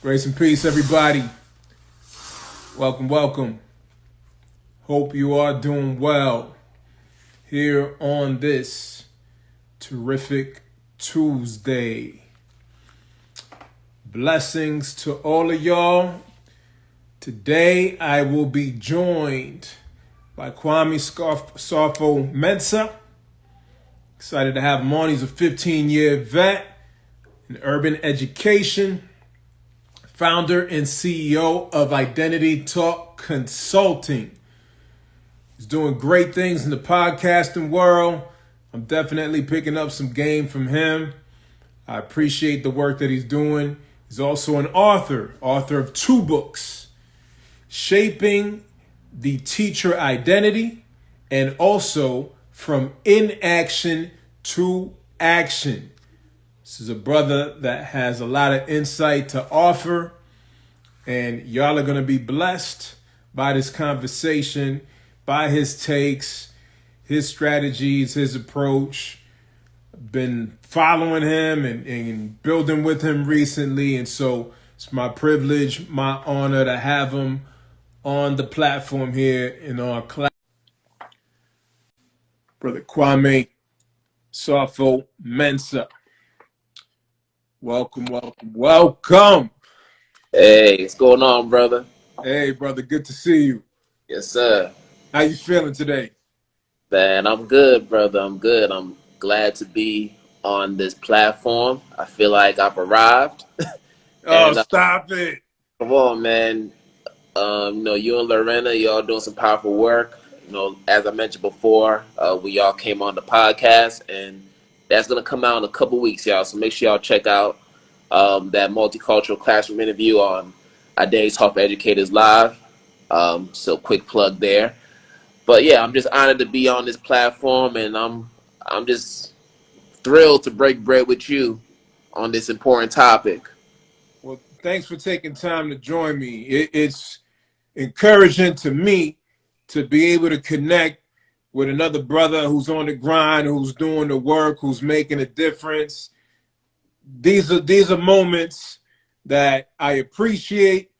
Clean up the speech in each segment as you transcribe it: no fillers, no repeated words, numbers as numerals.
Grace and peace, everybody. Welcome, welcome. Hope you are doing well here on this terrific Tuesday. Blessings to all of y'all. Today I will be joined by Kwame Sarfo-Mensah. Excited to have him on. He's a 15-year vet in urban education, founder and CEO of Identity Talk Consulting. He's doing great things in the podcasting world. I'm definitely picking up some game from him. I appreciate the work that he's doing. He's also an author of 2 books, Shaping the Teacher Identity and also From Inaction to Action. This is a brother that has a lot of insight to offer, and y'all are going to be blessed by this conversation, by his takes, his strategies, his approach. Been following him and building with him recently, and so it's my privilege, my honor to have him on the platform here in our class. Brother Kwame Sarfo-Mensah. Welcome, welcome, welcome. Hey, what's going on, brother? Hey, brother, good to see you. Yes, sir. How you feeling today? Man, I'm good, brother. I'm good. I'm glad to be on this platform. I feel like I've arrived. Oh, And stop it. come on, man. You and Lorena, y'all doing some powerful work. As I mentioned before, we all came on the podcast, and that's gonna come out in a couple weeks, y'all. So make sure y'all check out that multicultural classroom interview on Identity Talk for Educators Live. So quick plug there. But yeah, I'm just honored to be on this platform, and I'm just thrilled to break bread with you on this important topic. Well, thanks for taking time to join me. It's encouraging to me to be able to connect with another brother who's on the grind, who's doing the work, who's making a difference. These are moments that I appreciate,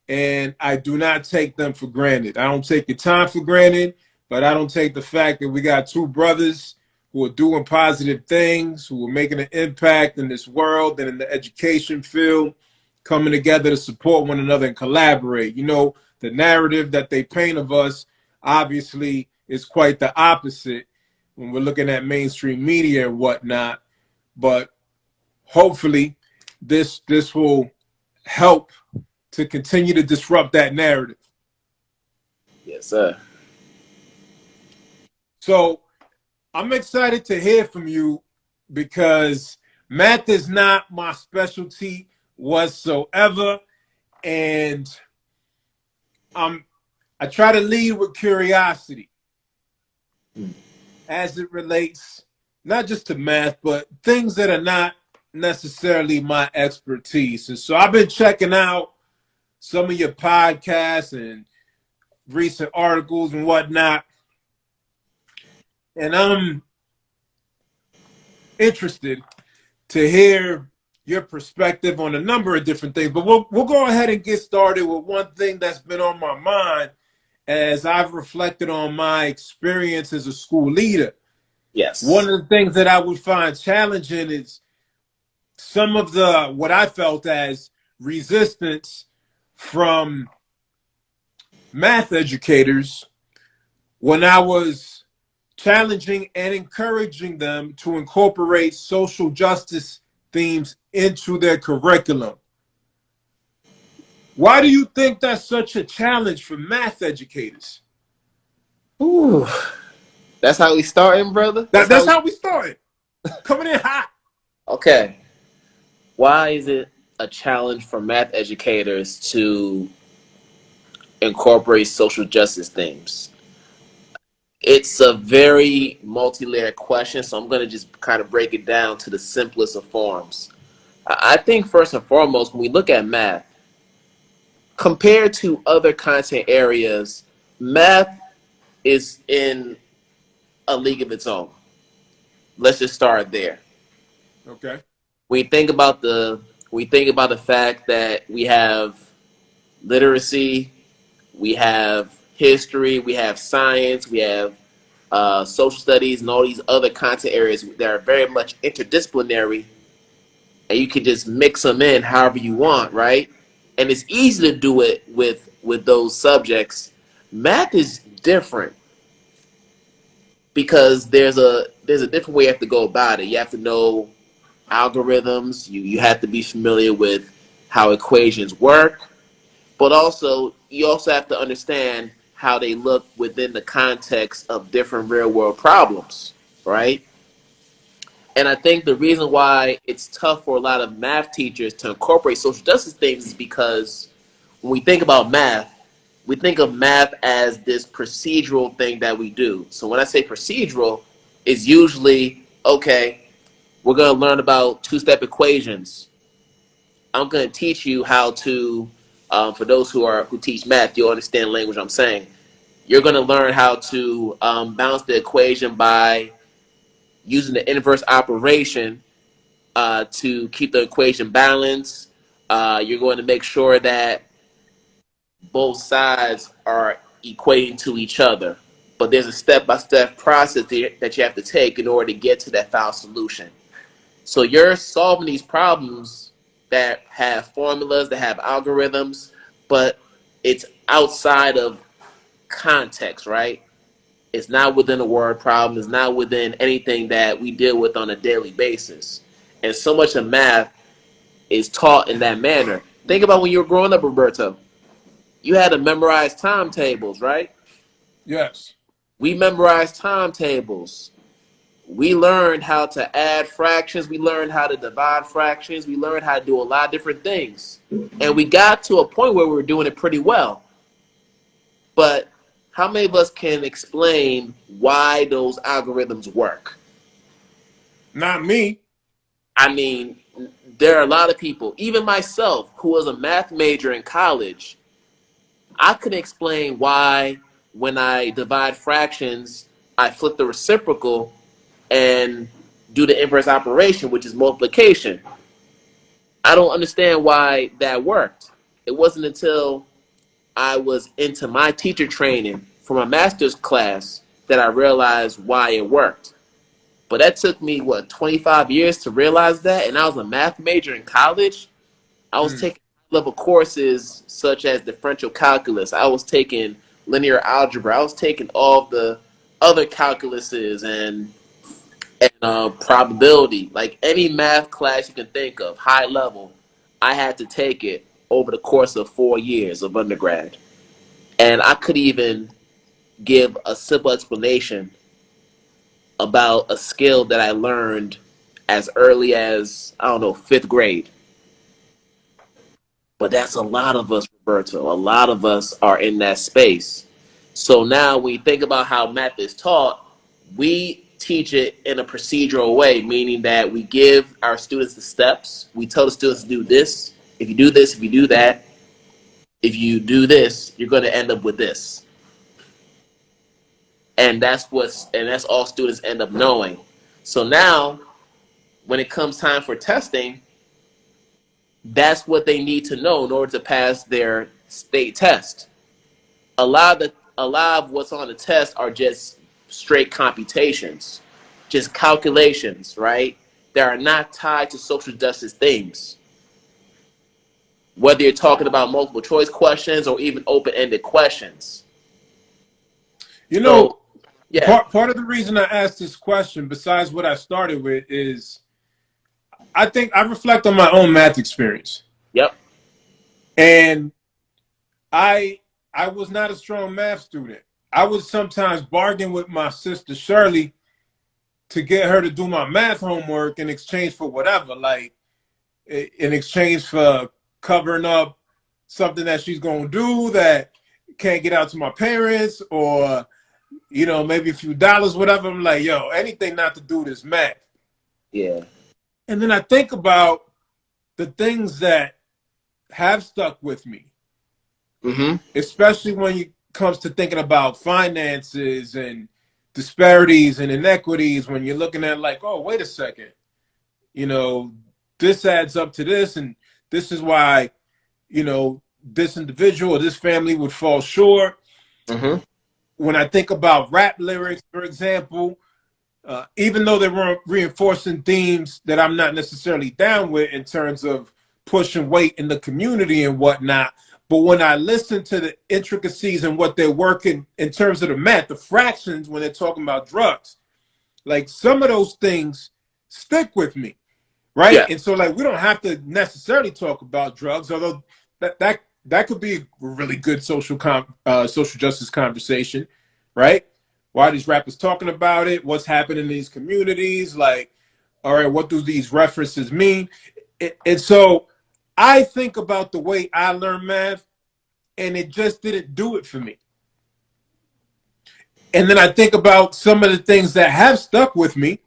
and I do not take them for granted. I don't take your time for granted, but I don't take the fact that we got 2 brothers who are doing positive things, who are making an impact in this world and in the education field, coming together to support one another and collaborate. You know, the narrative that they paint of us obviously is quite the opposite when we're looking at mainstream media and whatnot. But hopefully this will help to continue to disrupt that narrative. Yes, sir. So I'm excited to hear from you because math is not my specialty whatsoever. And I try to lead with curiosity as it relates not just to math, but things that are not necessarily my expertise. And so I've been checking out some of your podcasts and recent articles and whatnot. And I'm interested to hear your perspective on a number of different things. But we'll go ahead and get started with one thing that's been on my mind as I've reflected on my experience as a school leader. One Yes. of the things that I would find challenging is some of what I felt as resistance from math educators when I was challenging and encouraging them to incorporate social justice themes into their curriculum. Why do you think that's such a challenge for math educators? Ooh, that's how we starting, brother. That's how we started. Coming in hot. Okay. Why is it a challenge for math educators to incorporate social justice themes? It's a very multi-layered question, so I'm going to just kind of break it down to the simplest of forms. I think first and foremost, when we look at math, compared to other content areas, math is in a league of its own. Let's just start there. Okay. When you think about the We think about the fact that we have literacy, we have history, we have science, we have social studies, and all these other content areas that are very much interdisciplinary, and you can just mix them in however you want, right? And it's easy to do it with those subjects. Math is different because there's a different way you have to go about it. You have to know algorithms. You have to be familiar with how equations work, but also you also have to understand how they look within the context of different real world problems, right? And I think the reason why it's tough for a lot of math teachers to incorporate social justice things is because when we think about math, we think of math as this procedural thing that we do. So when I say procedural, it's usually, okay, we're going to learn about two-step equations. I'm going to teach you how to, for those who teach math, you'll understand the language I'm saying. You're going to learn how to balance the equation by using the inverse operation to keep the equation balanced. You're going to make sure that both sides are equating to each other. But there's a step-by-step process that you have to take in order to get to that final solution. So you're solving these problems that have formulas, that have algorithms, but it's outside of context, right? It's not within a word problem. It's not within anything that we deal with on a daily basis. And so much of math is taught in that manner. Think about when you were growing up, Roberto. You had to memorize timetables, right? Yes. We memorized timetables. We learned how to add fractions. We learned how to divide fractions. We learned how to do a lot of different things. And we got to a point where we were doing it pretty well. But how many of us can explain why those algorithms work? Not me. I mean, there are a lot of people, even myself, who was a math major in college. I couldn't explain why when I divide fractions, I flip the reciprocal and do the inverse operation, which is multiplication. I don't understand why that worked. It wasn't until I was into my teacher training for my master's class that I realized why it worked. But that took me, 25 years to realize that. And I was a math major in college. I was taking level courses such as differential calculus. I was taking linear algebra. I was taking all the other calculuses and probability. Like any math class you can think of, high level, I had to take it over the course of 4 years of undergrad. And I could even give a simple explanation about a skill that I learned as early as, I don't know, fifth grade. But that's a lot of us, Roberto. A lot of us are in that space. So now when you think about how math is taught, we teach it in a procedural way, meaning that we give our students the steps. We tell the students to do this. If you do this, if you do that, if you do this, you're going to end up with this. And that's all students end up knowing. So now when it comes time for testing, that's what they need to know in order to pass their state test. A lot of what's on the test are just straight computations, just calculations, right? That are not tied to social justice things. Whether you're talking about multiple choice questions or even open-ended questions. You know, So, yeah, part of the reason I asked this question, besides what I started with, is I think I reflect on my own math experience. yep, And I I was not a strong math student. I would sometimes bargain with my sister Shirley to get her to do my math homework in exchange for whatever, like in exchange for covering up something that she's gonna do that can't get out to my parents, or maybe a few dollars, whatever. I'm like, yo, anything not to do this math. yeah, And then I think about the things that have stuck with me, mm-hmm, especially when it comes to thinking about finances and disparities and inequities. When you're looking at like, oh, wait a second, you know, this adds up to this, and This is why, this individual or this family would fall short. Mm-hmm. When I think about rap lyrics, for example, even though they weren't reinforcing themes that I'm not necessarily down with in terms of pushing weight in the community and whatnot, but when I listen to the intricacies and what they're working in terms of the math, the fractions when they're talking about drugs, like some of those things stick with me, right? Yeah. And so like we don't have to necessarily talk about drugs, although that could be a really good social justice conversation, right? Why are these rappers talking about it? What's happening in these communities? Like, all right, what do these references mean? And so I think about the way I learned math, and it just didn't do it for me. And then I think about some of the things that have stuck with me,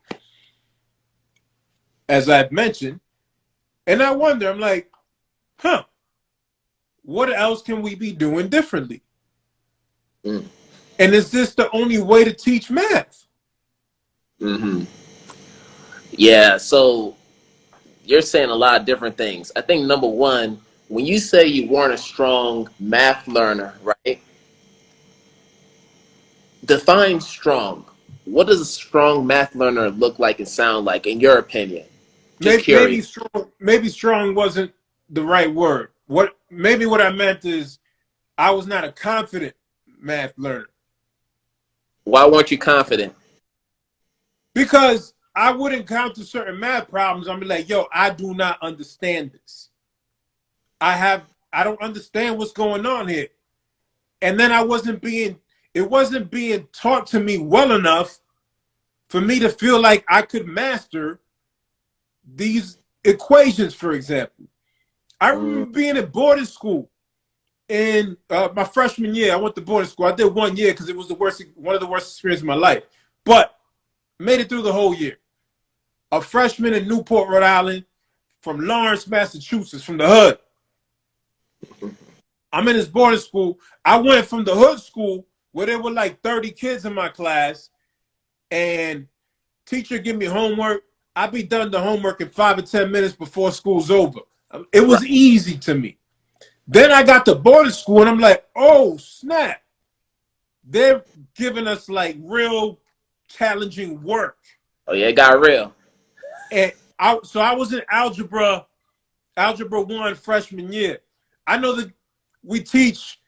as I've mentioned, and I wonder, I'm like, what else can we be doing differently? Mm. And is this the only way to teach math? Mm-hmm. Yeah, so you're saying a lot of different things. I think number one, when you say you weren't a strong math learner, right? Define strong. What does a strong math learner look like and sound like, in your opinion? Just Maybe curious. strong wasn't the right word. What I meant is I was not a confident math learner. Why weren't you confident? Because I would encounter certain math problems. I'm like, yo, I do not understand this. I don't understand what's going on here. And then it wasn't being taught to me well enough for me to feel like I could master these equations, for example. I remember being at boarding school in my freshman year. I went to boarding school. I did 1 year because it was one of the worst experiences of my life. But made it through the whole year. A freshman in Newport, Rhode Island, from Lawrence, Massachusetts, from the hood. I'm in this boarding school. I went from the hood school where there were like 30 kids in my class, and teacher give me homework. I be done the homework in 5 or 10 minutes before school's over. It was easy to me. Then I got to boarding school, and I'm like, oh, snap. They're giving us like real challenging work. Oh yeah, it got real. And I was in algebra 1 freshman year. I know that we teach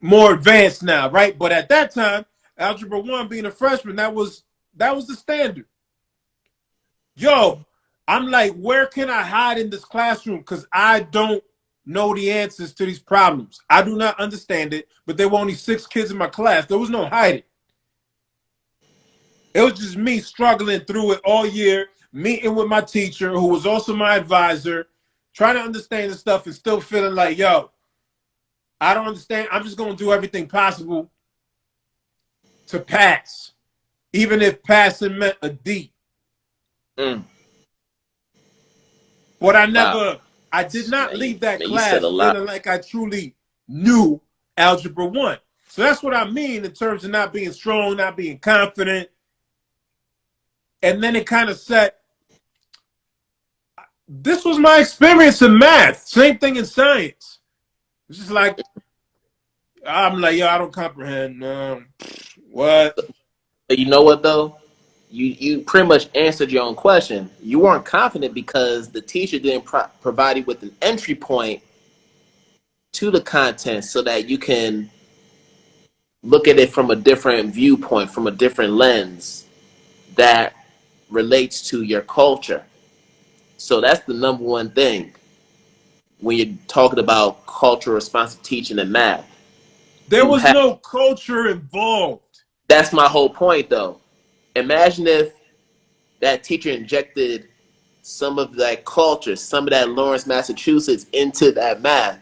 more advanced now, right? But at that time, algebra 1 being a freshman, that was the standard. Yo, I'm like, where can I hide in this classroom? Because I don't know the answers to these problems. I do not understand it, but there were only 6 kids in my class. There was no hiding. It was just me struggling through it all year, meeting with my teacher, who was also my advisor, trying to understand the stuff and still feeling like, yo, I don't understand. I'm just going to do everything possible to pass, even if passing meant a D. Mm. But Wow. I did not leave that You said class a lot. feeling like I truly knew algebra 1. So that's what I mean in terms of not being strong, not being confident. And then it kind of set, this was my experience in math. Same thing in science. It's just like, I'm like, yo, I don't comprehend. What? But you know what though? You pretty much answered your own question. You weren't confident because the teacher didn't provide you with an entry point to the content so that you can look at it from a different viewpoint, from a different lens that relates to your culture. So that's the number one thing when you're talking about cultural responsive teaching and math. There You was have, no culture involved. that's my whole point though. Imagine if that teacher injected some of that culture, some of that Lawrence, Massachusetts into that math.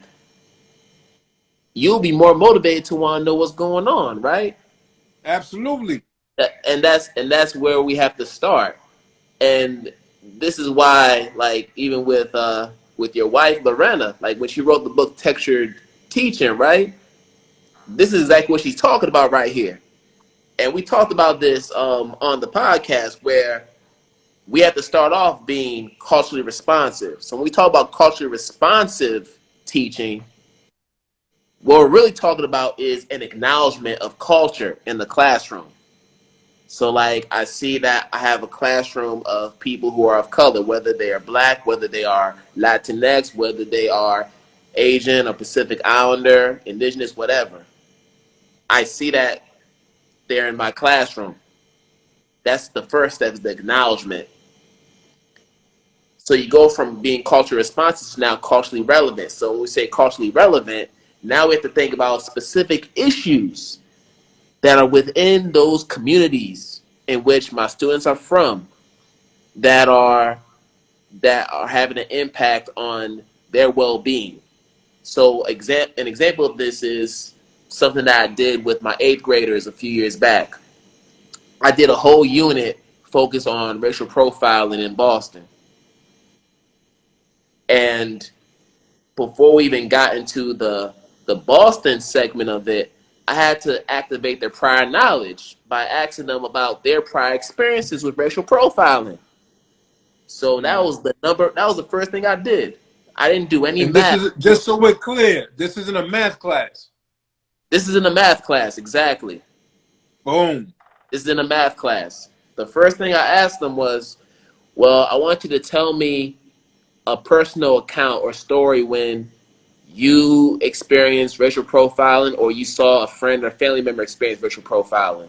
You'll be more motivated to want to know what's going on, right? Absolutely. And that's where we have to start. And this is why, like, even with your wife Lorena, like when she wrote the book Textured Teaching, right? This is exactly what she's talking about right here. And we talked about this on the podcast where we have to start off being culturally responsive. So when we talk about culturally responsive teaching, what we're really talking about is an acknowledgement of culture in the classroom. So, like, I see that I have a classroom of people who are of color, whether they are black, whether they are Latinx, whether they are Asian or Pacific Islander, indigenous, whatever. I see that they're in my classroom. That's the first step, is the acknowledgement. So you go from being culturally responsive to now culturally relevant. So when we say culturally relevant, now we have to think about specific issues that are within those communities in which my students are from, that are having an impact on their well-being. So an example of this is something that I did with my 8th graders a few years back. I did a whole unit focused on racial profiling in Boston. And before we even got into the Boston segment of it, I had to activate their prior knowledge by asking them about their prior experiences with racial profiling. So that was the first thing I did. I didn't do any And this math. is, just so we're clear, this isn't a math class. This is in a math class, exactly. Boom. This is in a math class. The first thing I asked them was, well, I want you to tell me a personal account or story when you experienced racial profiling or you saw a friend or family member experience racial profiling.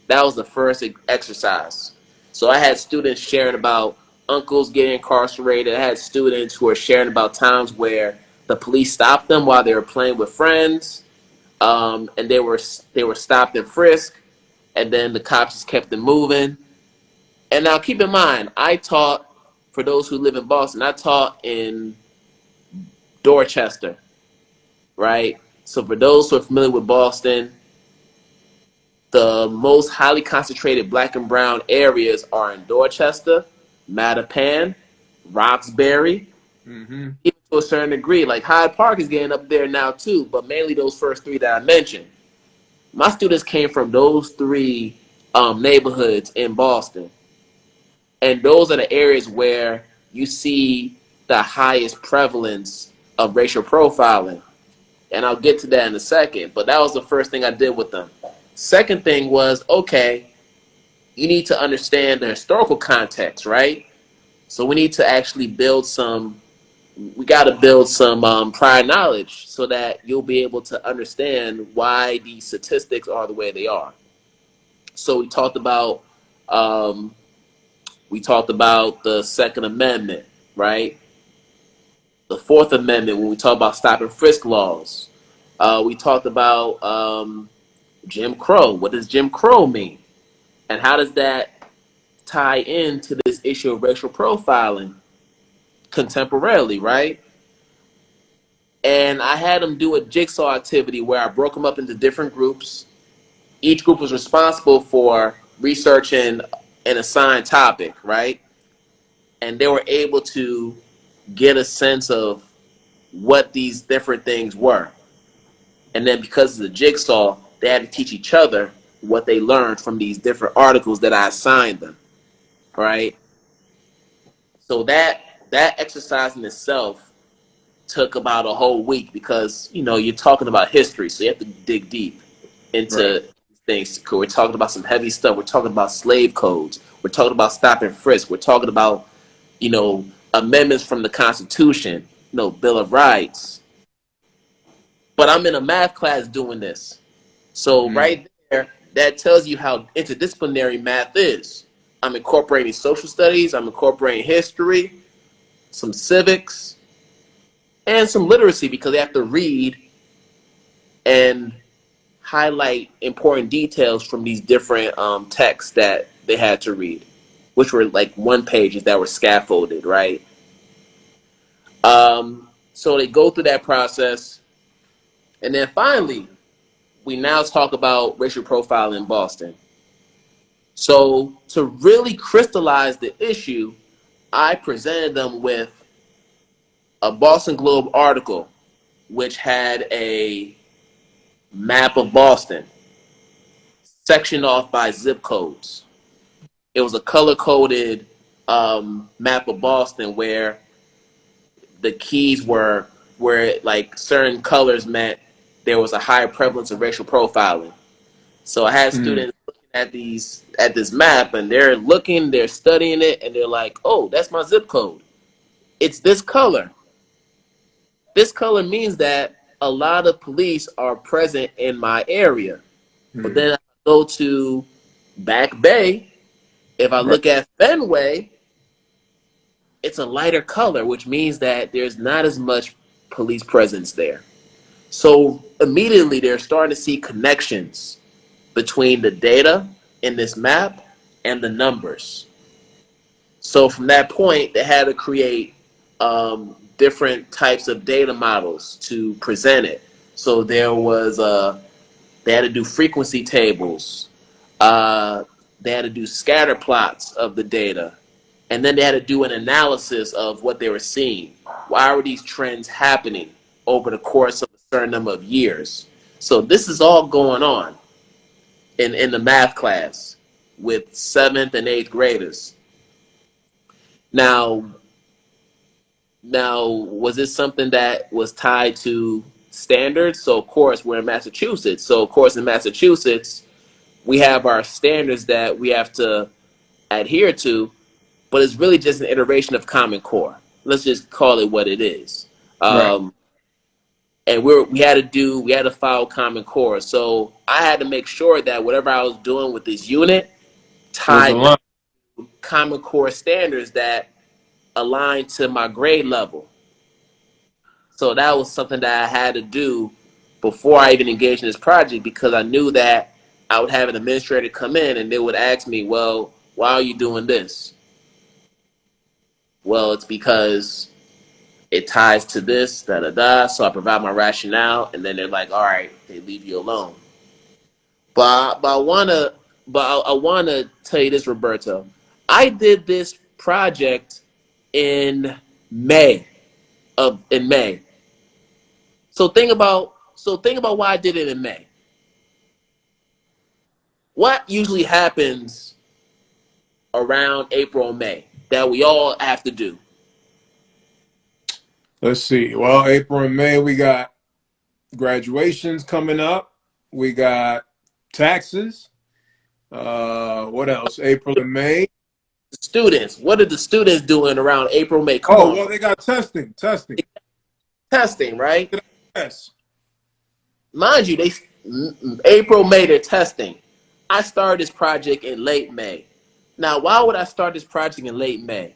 That was the first exercise. So I had students sharing about uncles getting incarcerated. I had students who were sharing about times where the police stopped them while they were playing with friends, and they were stopped and frisked, and then the cops just kept them moving. And now keep in mind, I taught, for those who live in Boston, I taught in Dorchester, right? So for those who are familiar with Boston, the most highly concentrated black and brown areas are in Dorchester, Mattapan, Roxbury, even to a certain degree. Like Hyde Park is getting up there now too, but mainly those first three that I mentioned. My students came from those three neighborhoods in Boston. And those are the areas where you see the highest prevalence of racial profiling. And I'll get to that in a second. But that was the first thing I did with them. Second thing was, okay, you need to understand the historical context, right? So we need to actually we got to build some prior knowledge so that you'll be able to understand why these statistics are the way they are. So um, we talked about the Second Amendment, right? The Fourth Amendment, when we talk about stop and frisk laws. We talked about Jim Crow. What does Jim Crow mean? And how does that tie into this issue of racial profiling contemporarily, right? And I had them do a jigsaw activity where I broke them up into different groups. Each group was responsible for researching an assigned topic, right? And they were able to get a sense of what these different things were. And then because of the jigsaw, they had to teach each other what they learned from these different articles that I assigned them, right? So that exercise in itself took about a whole week because, you're talking about history, so you have to dig deep into things. We're talking about some heavy stuff. We're talking about slave codes. We're talking about stop and frisk. We're talking about, amendments from the Constitution, Bill of Rights. But I'm in a math class doing this. So right there, that tells you how interdisciplinary math is. I'm incorporating social studies, I'm incorporating history, some civics, and some literacy because they have to read and highlight important details from these different texts that they had to read, which were like one pages that were scaffolded, right? So they go through that process, and then finally, we now talk about racial profiling in Boston. So to really crystallize the issue, I presented them with a Boston Globe article, which had a map of Boston sectioned off by zip codes. It was a color-coded map of Boston where the keys were where like certain colors meant there was a higher prevalence of racial profiling. So I had Mm. students looking at this map, and they're studying it, and they're like, "Oh, that's my zip code. It's this color. This color means that a lot of police are present in my area." But Mm. then I go to Back Bay. If I Right. look at Fenway, it's a lighter color, which means that there's not as much police presence there. So immediately they're starting to see connections between the data in this map and the numbers. So from that point, they had to create different types of data models to present it. So they had to do frequency tables. Uh, they had to do scatter plots of the data. And then they had to do an analysis of what they were seeing. Why were these trends happening over the course of a certain number of years? So this is all going on in the math class with seventh and eighth graders. Now, now, was this something that was tied to standards? So, of course, we're in Massachusetts. So, of course, in Massachusetts, we have our standards that we have to adhere to, but it's really just an iteration of Common Core. Let's just call it what it is. Right. And we had to follow Common Core. So I had to make sure that whatever I was doing with this unit Was a tied line. to Common Core standards that aligned to my grade level. So that was something that I had to do before I even engaged in this project, because I knew that I would have an administrator come in and they would ask me, well, why are you doing this? Well, it's because it ties to this, da da da. So I provide my rationale, and then they're like, all right, they leave you alone. But I wanna tell you this, Roberto. I did this project in May in May. Think about why I did it in May. What usually happens around April and May that we all have to do? Let's see. Well, April and May, we got graduations coming up. We got taxes. What else? April and May. Students. What are the students doing around April, May? Come Oh, on, well, they got testing. Testing. testing, right? Yes. Mind you, they April, May they're testing. I started this project in late May. Now, why would I start this project in late May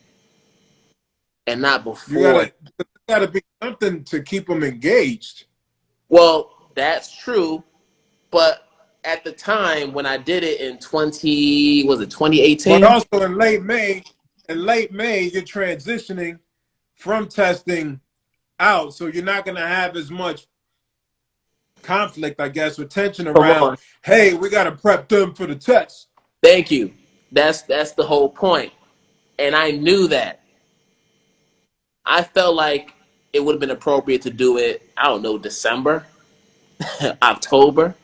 and not You before? gotta be something to keep them engaged. Well, that's true, but at the time when I did it in But 2018? also in late May, you're transitioning from testing out, so you're not gonna have as much conflict, I guess, or tension Come around. on. Hey, we gotta prep them for the test. Thank you. That's the whole point. And I knew that. I felt like it would have been appropriate to do it, I don't know, December, October,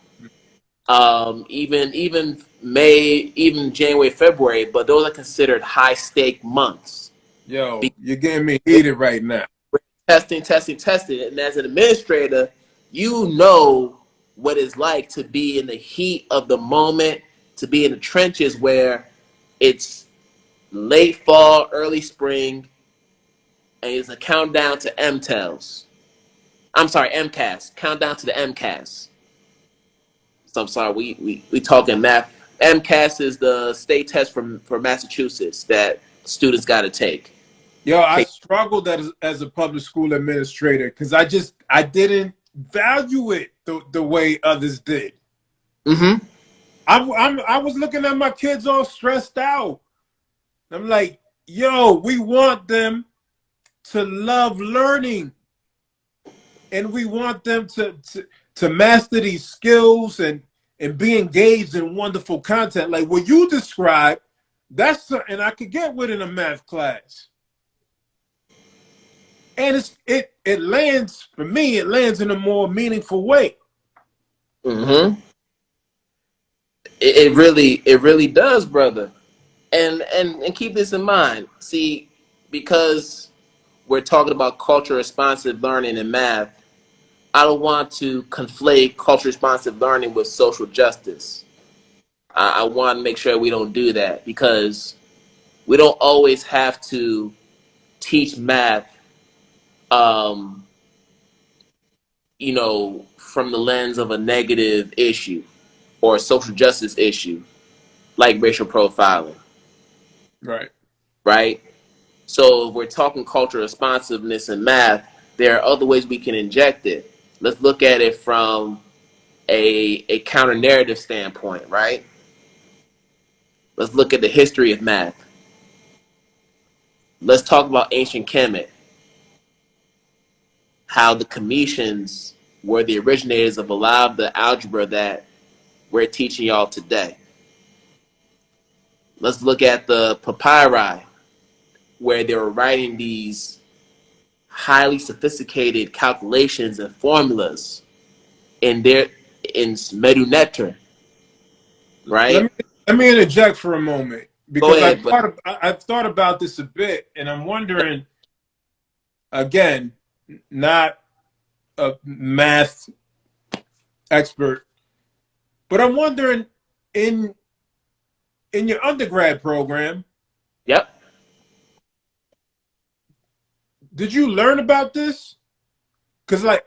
even May, even January, February, but those are considered high stake months. Yo, Because you're getting me heated right now. testing, testing, testing. And as an administrator, you know what it's like to be in the heat of the moment, to be in the trenches where it's late fall, early spring, and it's a countdown to MTELs. I'm sorry, MCAS. Countdown to the MCAS. So I'm sorry, we talking math. MCAS is the state test for Massachusetts that students got to take. Yo, I Take. struggled as a public school administrator because I didn't value it the way others did. Mm-hmm. I was looking at my kids all stressed out. I'm like, yo, we want them to love learning, and we want them to master these skills and be engaged in wonderful content. Like what you described, that's something I could get with in a math class. And it lands for me. It lands in a more meaningful way. Mm-hmm. It really does, brother. and keep this in mind. See, because we're talking about culture responsive learning in math, I don't want to conflate culture responsive learning with social justice. I want to make sure we don't do that, because we don't always have to teach math, um, from the lens of a negative issue or a social justice issue like racial profiling, Right. right? So if we're talking cultural responsiveness in math, there are other ways we can inject it. Let's look at it from a counter narrative standpoint, right? Let's look at the history of math. Let's talk about ancient Kemet, how the Cometians were the originators of a lot of the algebra that we're teaching y'all today. Let's look at the papyri, where they were writing these highly sophisticated calculations and formulas in Medu Neter, Let right? me let me interject for a moment Go because ahead, but I've thought about this a bit, and I'm wondering again, not a math expert, but I'm wondering in in your undergrad program, yep, did you learn about this? Because like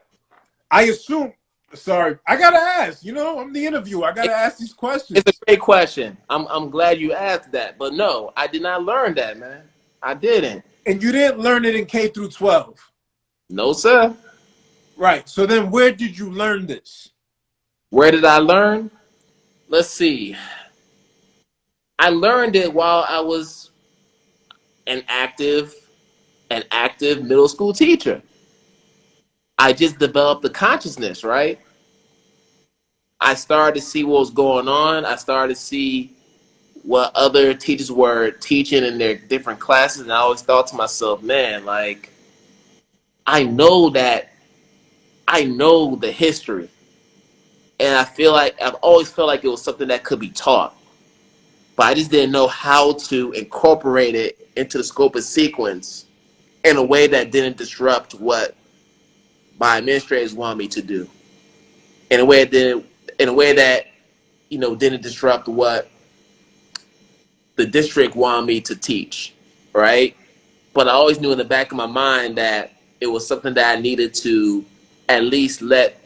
I assume. Sorry, I gotta ask. I'm the interviewer. I gotta ask these it's a questions. great question. I'm glad you asked that, but no, I did not learn that, man. I didn't. And you didn't learn it in K through 12, No, sir. right? So then, where did you learn this? Where did I learn? Let's see. I learned it while I was an active an active middle school teacher. I just developed the consciousness, right? I started to see what was going on. I started to see what other teachers were teaching in their different classes, and I always thought to myself, man, like I know that I know the history, and I feel like I've always felt like it was something that could be taught, but I just didn't know how to incorporate it into the scope and sequence in a way that didn't disrupt what my administrators wanted me to do, in a way that didn't disrupt what the district wanted me to teach, right? But I always knew in the back of my mind that it was something that I needed to at least let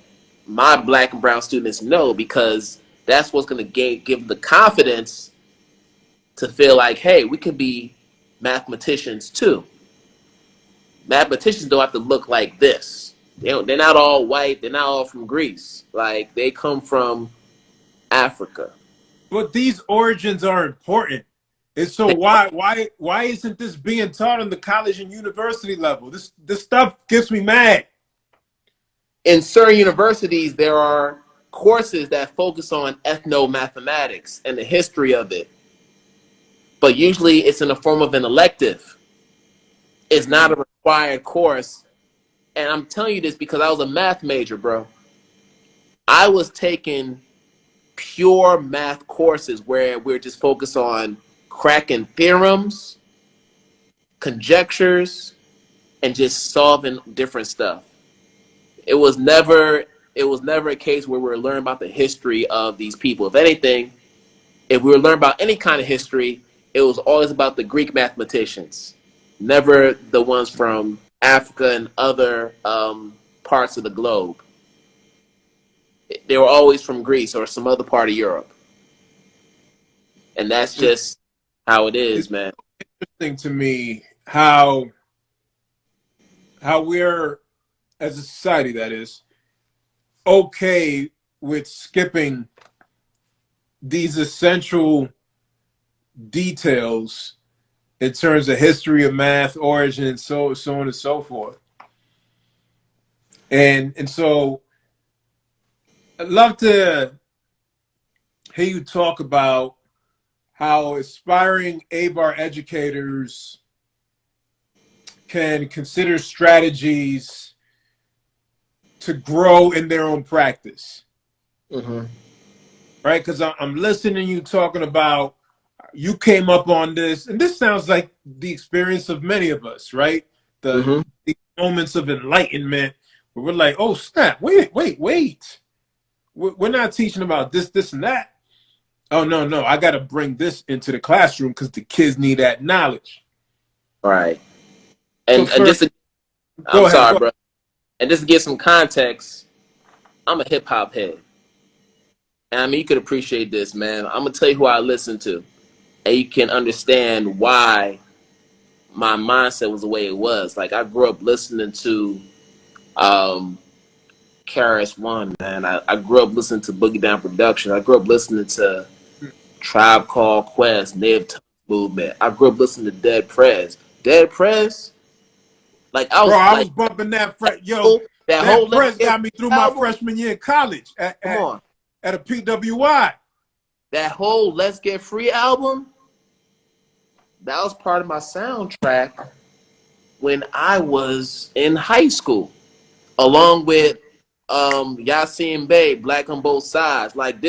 my black and brown students know, because that's what's going to give them the confidence to feel like, hey, we can be mathematicians too. Mathematicians don't have to look like this. They're not all white. They're not all from Greece. Like, they come from Africa. But these origins are important. And so why isn't this being taught on the college and university level? This stuff gets me mad. In certain universities, there are courses that focus on ethnomathematics and the history of it, but usually it's in the form of an elective. It's not a required course. And I'm telling you this because I was a math major, bro. I was taking pure math courses where we're just focused on cracking theorems, conjectures, and just solving different stuff. It was never it was never a case where we were learning about the history of these people. If anything, if we were learning about any kind of history, it was always about the Greek mathematicians, never the ones from Africa and other parts of the globe. They were always from Greece or some other part of Europe, and that's It's just how it is, it's man. interesting to me how we're, as a society, that is, okay with skipping these essential details in terms of history of math, origin, and so on and so forth. And so I'd love to hear you talk about how aspiring ABAR educators can consider strategies to grow in their own practice, Mm-hmm. right? Because I'm listening to you talking about you came up on this, and this sounds like the experience of many of us, right? Mm-hmm. The moments of enlightenment where we're like, oh snap, wait. We're not teaching about this, and that. Oh no, I got to bring this into the classroom because the kids need that knowledge. Right. So, And sir, just to, go I'm ahead. sorry, Go bro. And just to give some context, I'm a hip hop head. And I mean, you could appreciate this, man. I'm gonna tell you who I listen to, and you can understand why my mindset was the way it was. Like I grew up listening to um KRS One, man. I grew up listening to Boogie Down Production. I grew up listening to ahead. Tribe Called Quest, Native Tongue Movement. I grew up listening to Dead Prez. Dead Prez, like I Bro, was I like was bumping yo, that that whole Let's press Get got me through my album. freshman year in college Come on, at a PWI. that whole Let's Get Free album. That was part of my soundtrack when I was in high school, along with Yasin Bey, Black on Both Sides. Like I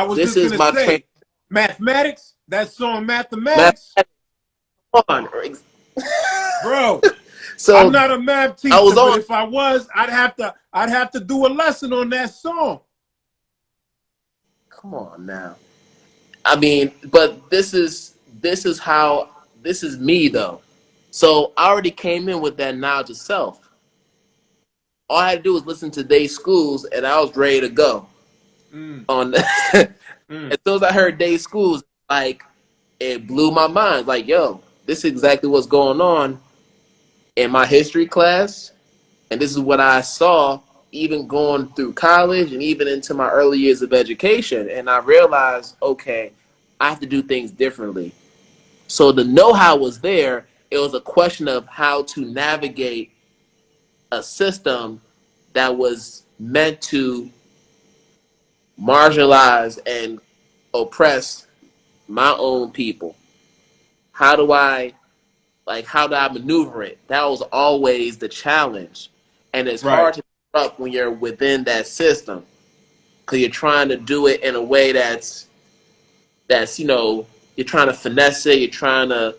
was this just is gonna my train. say, mathematics, that song Mathematics. Mathematics on. Bro, I'm So not a math I teacher, was but on. if I was, I'd have to do a lesson on that song. Come on now. I mean, but this is me though. So I already came in with that knowledge of self. All I had to do was listen to Day Schools, and I was ready to go. Mm, On mm. as soon as I heard Day Schools, like it blew my mind. Like, yo, this is exactly what's going on in my history class, and this is what I saw even going through college and even into my early years of education. And I realized, okay, I have to do things differently. So the know-how was there. It was a question of how to navigate a system that was meant to marginalize and oppress my own people. How do I how do I maneuver it? That was always the challenge. And it's Right. hard to disrupt when you're within that system because you're trying to do it in a way that's you're trying to finesse it, you're trying to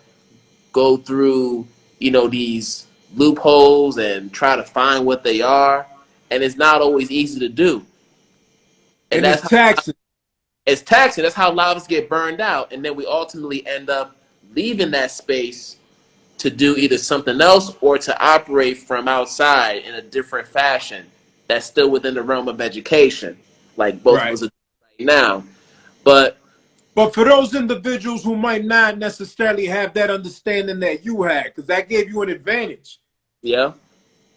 go through these loopholes and try to find what they are, and it's not always easy to do. And And that's it's how taxing. it's taxing. That's how lives get burned out, and then we ultimately end up leaving that space to do either something else or to operate from outside in a different fashion that's still within the realm of education, like both of Right. us are doing right now. But But for those individuals who might not necessarily have that understanding that you had, because that gave you an advantage, yeah,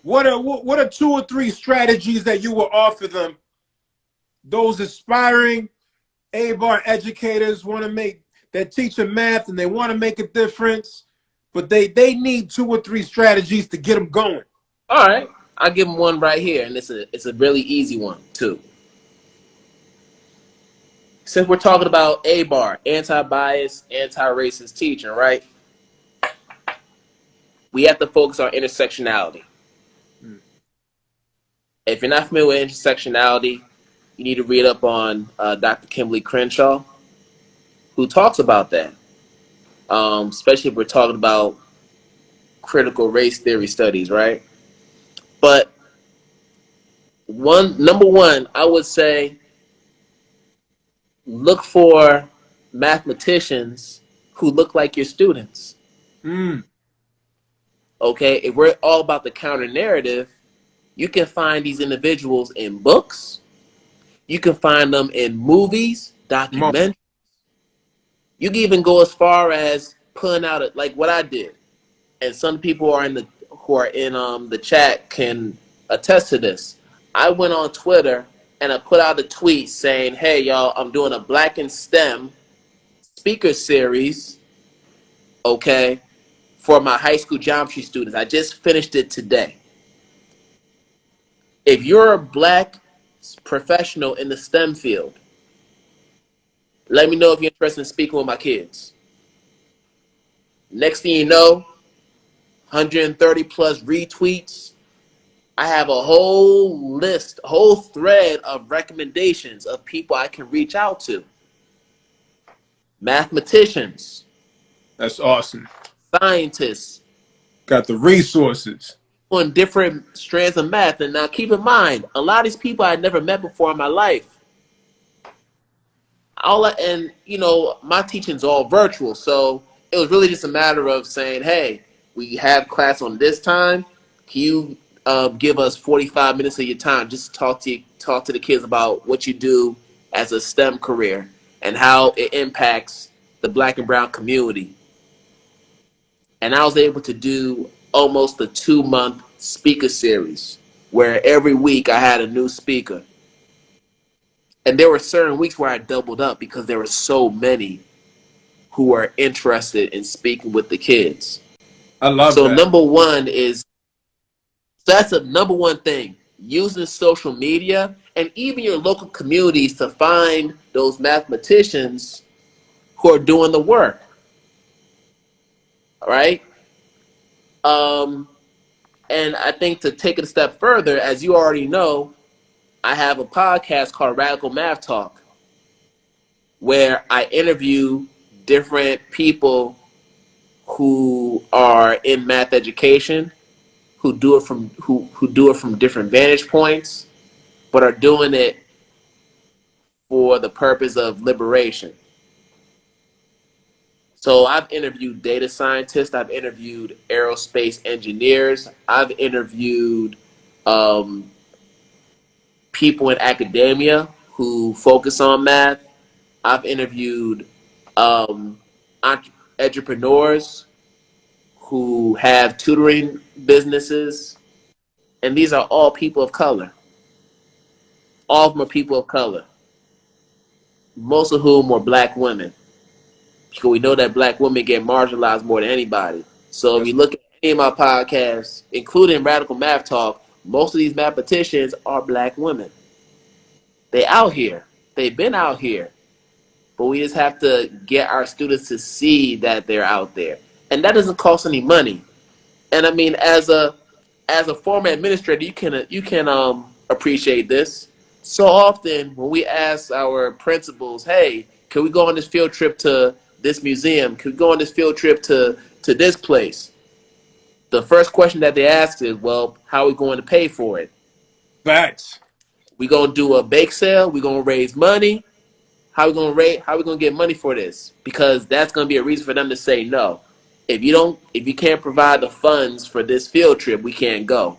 what are two or three strategies that you will offer them? Those aspiring A-bar educators want to make they're teaching math and they want to make a difference, but they need two or three strategies to get them going. all right. I'll give them one right here, and it's a really easy one too. Since we're talking about A-bar, anti-bias, anti-racist teaching, right? We have to focus on intersectionality. Mm. If you're not familiar with intersectionality, you need to read up on Dr. Kimberly Crenshaw, who talks about that. Especially if we're talking about critical race theory studies, right? But number one, I would say look for mathematicians who look like your students. Mm. Okay, if we're all about the counter narrative, you can find these individuals in books. You can find them in movies, documentaries. You can even go as far as putting out like what I did. And some people who are in the chat can attest to this. I went on Twitter and I put out a tweet saying, "Hey y'all, I'm doing a Black in STEM speaker series, okay, for my high school geometry students. I just finished it today. If you're a Black professional in the STEM field, let me know if you're interested in speaking with my kids." Next thing you know, 130 plus retweets. I have a whole list, a whole thread of recommendations of people I can reach out to. mathematicians, That's awesome. scientists, Got the resources. on different strands of math. And now keep in mind, a lot of these people I had never met before in my life. And my teaching's all virtual, so it was really just a matter of saying, hey, we have class on this time. Can you give us 45 minutes of your time just to talk to the kids about what you do as a STEM career and how it impacts the Black and brown community. And I was able to do almost a 2-month speaker series where every week I had a new speaker. And there were certain weeks where I doubled up because there were so many who are interested in speaking with the kids. I love So that. that's the number one thing, using social media and even your local communities to find those mathematicians who are doing the work. All right. And I think to take it a step further, as you already know, I have a podcast called Radical Math Talk, where I interview different people who are in math education, who do it from different vantage points, but are doing it for the purpose of liberation. So I've interviewed data scientists, I've interviewed aerospace engineers, I've interviewed um, people in academia who focus on math. I've interviewed um, entrepreneurs who have tutoring businesses, and these are all people of color. All of them are people of color, most of whom are Black women. Because we know that Black women get marginalized more than anybody. So if That's you look at any of my podcasts, including Radical Math Talk, most of these mathematicians are Black women. They out here. They've been out here. But we just have to get our students to see that they're out there. And that doesn't cost any money. And I mean, as a former administrator, you can appreciate this. So often when we ask our principals, hey, can we go on this field trip to this museum? Can we go on this field trip to this place? The first question that they ask is, well, how are we going to pay for it? facts. We gonna do a bake sale? We gonna raise money? How we gonna get money for this? Because that's gonna be a reason for them to say no. If you can't provide the funds for this field trip, we can't go.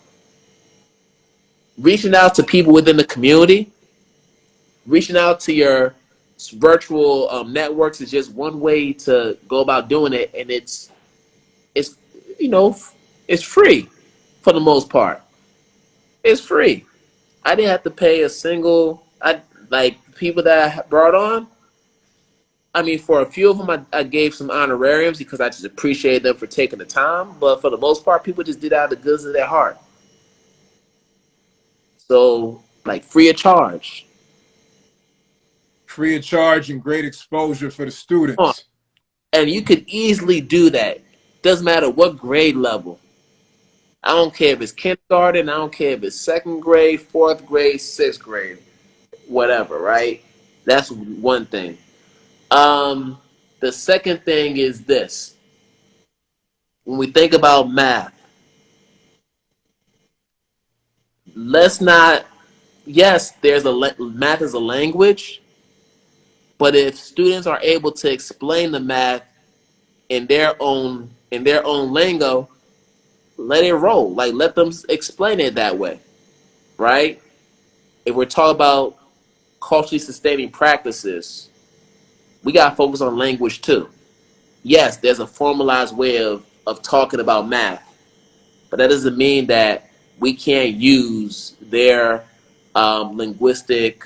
Reaching out to people within the community, reaching out to your virtual networks is just one way to go about doing it, and it's you know it's free for the most part. It's free. I didn't have to pay a single. I like people that I brought on. I mean, for a few of them, I gave some honorariums because I just appreciated them for taking the time. But for the most part, people just did out of the goods of their heart. So, like, free of charge. Free of charge and great exposure for the students. And you could easily do that. Doesn't matter what grade level. I don't care if it's kindergarten. I don't care if it's second grade, fourth grade, sixth grade, whatever, right? That's one thing. The second thing is this. When we think about math, let's not, yes, math is a language, but if students are able to explain the math in their own lingo, let it roll. Like, let them explain it that way, right? If we're talking about culturally sustaining practices, we gotta focus on language too. Yes, there's a formalized way of talking about math, but that doesn't mean that we can't use their linguistic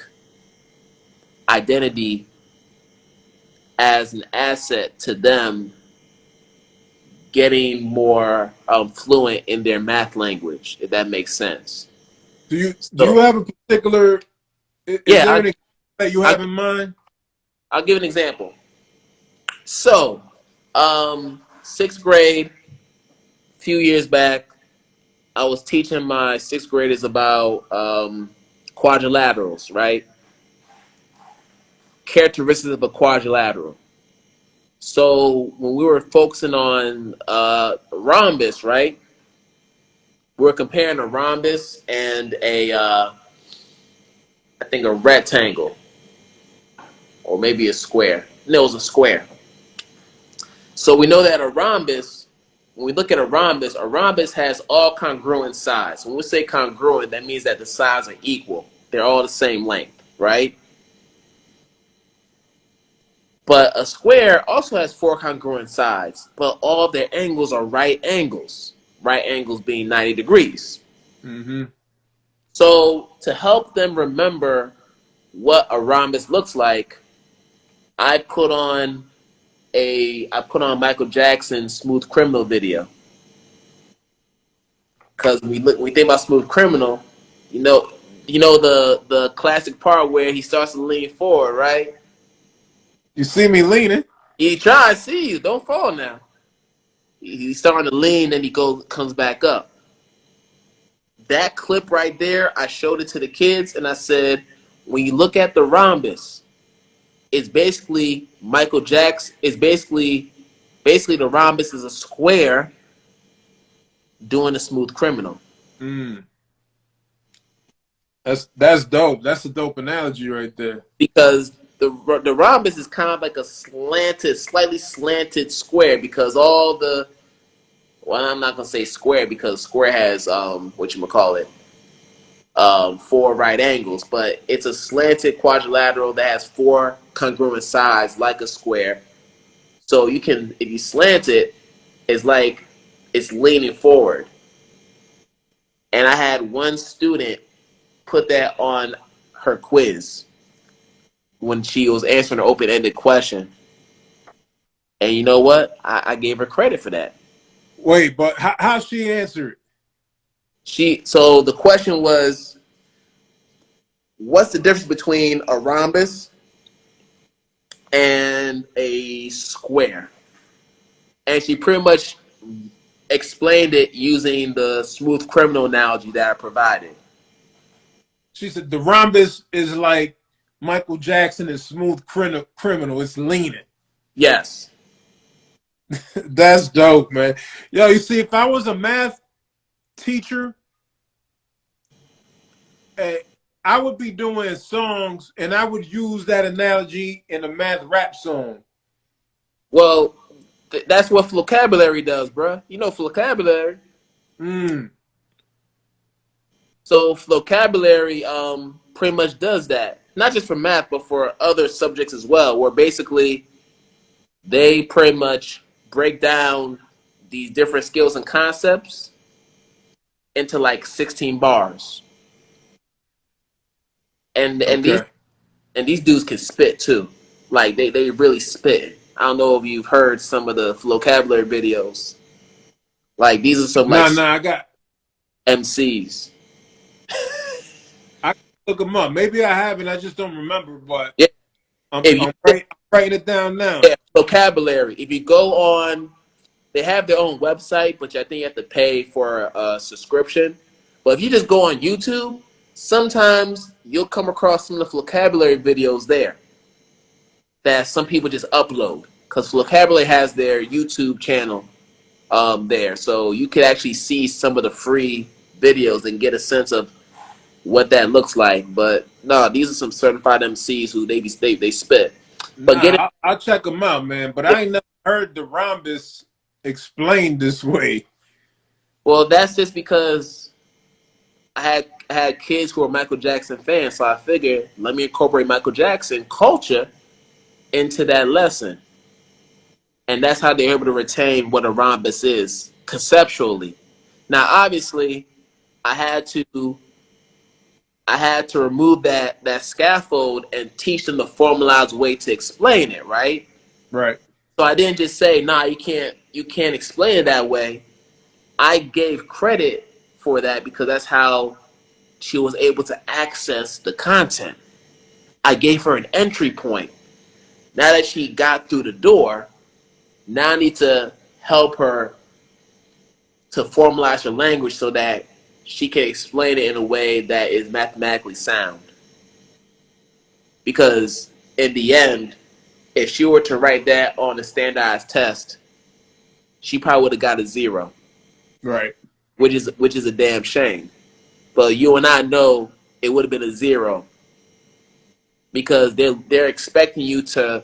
identity as an asset to them getting more fluent in their math language, if that makes sense. Do you So, have a particular? Is yeah, there anything that you I, have in mind? I'll give an example. So, sixth grade, a few years back, I was teaching my sixth graders about quadrilaterals, right? Characteristics of a quadrilateral. So when we were focusing on rhombus, right? We're comparing a rhombus and I think a rectangle, or maybe a square. No, it was a square. So we know that a rhombus, when we look at a rhombus has all congruent sides. When we say congruent, that means that the sides are equal. They're all the same length, right? But a square also has four congruent sides, but all of their angles are right angles. Right angles being 90 degrees. Mm-hmm. So to help them remember what a rhombus looks like, I put on Michael Jackson's Smooth Criminal video. Because we think about Smooth Criminal, you know, the classic part where he starts to lean forward, right? You see me leaning. He tries, see you, don't fall now. He's starting to lean, and comes back up. That clip right there, I showed it to the kids, and I said, when you look at the rhombus, it's basically Michael Jackson. It's basically the rhombus is a square doing a Smooth Criminal. Mm. That's dope. That's a dope analogy right there. Because the rhombus is kind of like a slightly slanted square, because all the, well, I'm not gonna say square because square has four right angles, but it's a slanted quadrilateral that has four congruent sides like a square. So you can, if you slant it, it's like it's leaning forward. And I had one student put that on her quiz when she was answering an open-ended question. And you know what? I gave her credit for that. Wait, but how she answered? So the question was, what's the difference between a rhombus and a square? And she pretty much explained it using the Smooth Criminal analogy that I provided. She said the rhombus is like Michael Jackson and Smooth Criminal. It's leaning. Yes. That's dope, man. Yo, you see, if I was a math teacher, I would be doing songs, and I would use that analogy in a math rap song. Well, that's what vocabulary does, bruh. You know vocabulary. Mm. So vocabulary pretty much does that. Not just for math, but for other subjects as well, where basically they pretty much break down these different skills and concepts into like 16 bars. And Okay. these dudes can spit too. Like they really spit. I don't know if you've heard some of the vocabulary videos. Like these are some like Nah, I got. MCs. I look them up. Maybe I haven't. I just don't remember. But Yeah. I'm, If you I'm, write, I'm writing it down now. yeah, vocabulary. If you go on, they have their own website, but I think you have to pay for a subscription. But if you just go on YouTube, sometimes you'll come across some of the vocabulary videos there that some people just upload, because vocabulary has their YouTube channel there, so you can actually see some of the free videos and get a sense of what that looks like. But no, these are some certified MCs who they spit. But get it. Nah, I'll check them out, man. But I ain't never heard the rhombus explained this way. Well, that's just because I had kids who are Michael Jackson fans, so I figured let me incorporate Michael Jackson culture into that lesson, and that's how they're able to retain what a rhombus is conceptually. Now, obviously, I had to remove that scaffold and teach them the formalized way to explain it, right? Right. So I didn't just say, "Nah, you can't explain it that way." I gave credit for that because that's how she was able to access the content. I gave her an entry point. Now that she got through the door, now I need to help her to formalize her language so that she can explain it in a way that is mathematically sound. Because in the end, if she were to write that on a standardized test, she probably would have got a 0, Right. which is a damn shame. But you and I know it would have been a 0 because they're expecting you to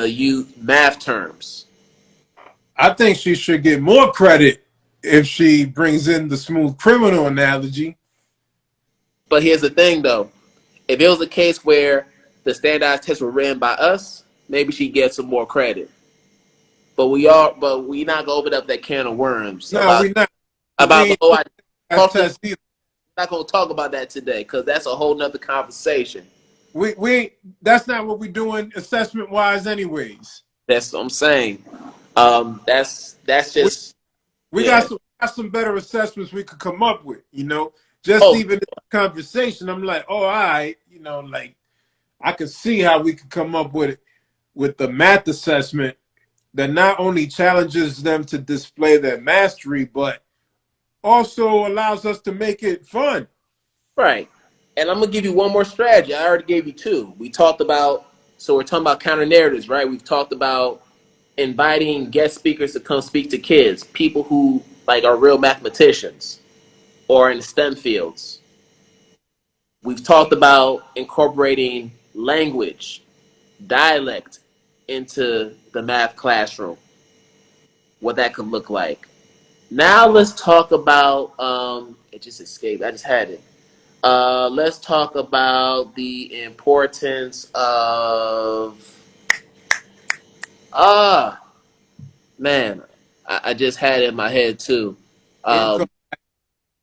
use math terms. I think she should get more credit if she brings in the smooth criminal analogy. But here's the thing, though: if it was a case where the standardized tests were written by us, maybe she gets some more credit. But we not gonna open up that can of worms No, we not. We about the ain't whole idea. that test either. Not gonna talk about that today because that's a whole nother conversation. We that's not what we're doing assessment wise anyways. That's what I'm saying. That's We just we yeah. got some better assessments we could come up with, you know. Just Oh, even in the conversation, I'm like, oh, all right, you know, like I could see how we could come up with the math assessment that not only challenges them to display their mastery, but also allows us to make it fun. right. And I'm gonna give you one more strategy. I already gave you two. So we're talking about counter narratives, right? We've talked about inviting guest speakers to come speak to kids, people who like are real mathematicians or in the STEM fields. We've talked about incorporating language, dialect into the math classroom, what that could look like. Now let's talk about it just escaped. I just had it. Let's talk about the importance of ah man, I just had it in my head too. It'll come. Um,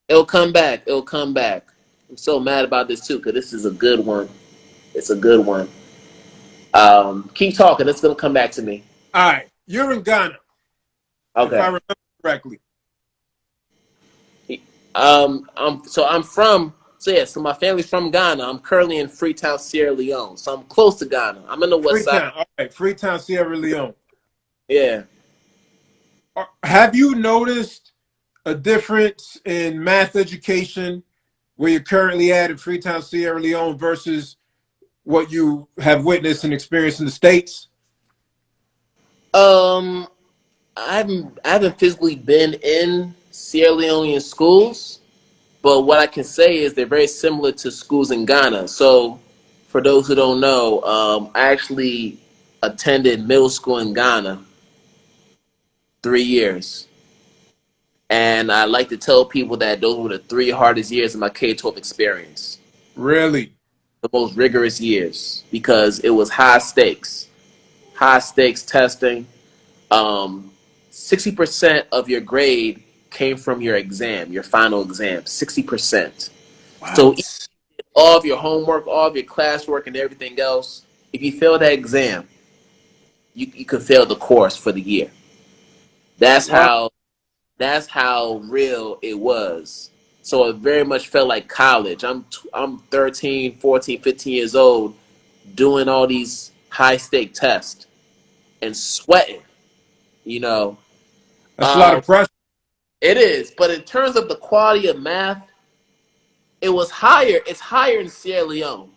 it'll come back. It'll come back. I'm so mad about this too because this is a good one. It's a good one. Keep talking. It's gonna come back to me. All right, you're in Ghana, if I Okay. remember correctly. I'm from. So my family's from Ghana. I'm currently in Freetown, Sierra Leone. So I'm close to Ghana. I'm in the west side. Freetown, all right, Freetown, Sierra Leone. Yeah. Have you noticed a difference in math education where you're currently at in Freetown, Sierra Leone versus what you have witnessed and experienced in the States? Um, I haven't physically been in Sierra Leonean schools, but what I can say is they're very similar to schools in Ghana. So, for those who don't know, I actually attended middle school in Ghana 3 years. And I like to tell people that those were the 3 hardest years of my K-12 experience, Really? the most rigorous years, because it was high stakes testing. Um, 60% of your grade came from your exam, your final exam. 60%. So What? all of your homework, all of your classwork, and everything else, if you fail that exam, you could fail the course for the year. That's Wow. how that's how real it was. So it very much felt like college. I'm 13, 14, 15 years old doing all these high stake tests and sweating, you know. That's a lot Um, of pressure. it is, but in terms of the quality of math, it was higher. It's higher in Sierra Leone